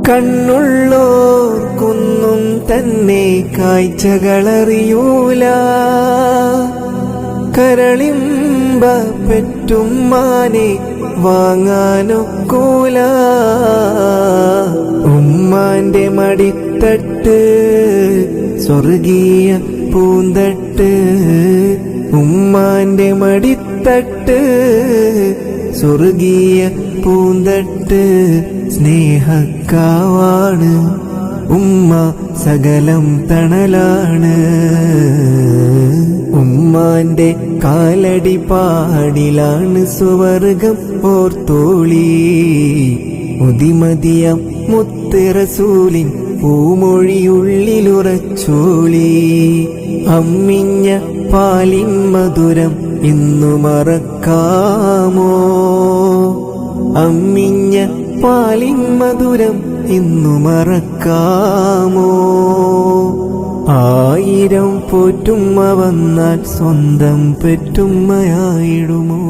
കണ്ണുള്ളോർക്കൊന്നും തന്നെ കാഴ്ചകളറിയൂല. കരളിമ്പ പെറ്റുമ്മാനെ വാങ്ങാനൊക്കൂല. ഉമ്മാന്റെ മടിത്തട്ട് സ്വർഗീയ പൂന്തട്ട്. ഉമ്മാന്റെ മടിത്തട്ട് സ്വർഗീയ പൂന്തട്ട്. സ്നേഹക്കാവാണ് ഉമ്മ, സകലം തണലാണ്. ഉമ്മാന്റെ കാലടി പാടിലാണ് സുവർഗം ഓർത്തോളി. മുതിമതിയം മുത്ത് റസൂലിൻ പൂമൊഴിയുള്ളിലുറച്ചോളി. അമ്മിഞ്ഞ പാലിൻ മധുരം ഇന്നു മറക്കാമോ? അമ്മിഞ്ഞ പാലിൻ മധുരം ഇന്നു മറക്കാമോ? 1000 പോറ്റുമ്മ വന്നാൽ സ്വന്തം പെറ്റുമ്മയായിടുമോ?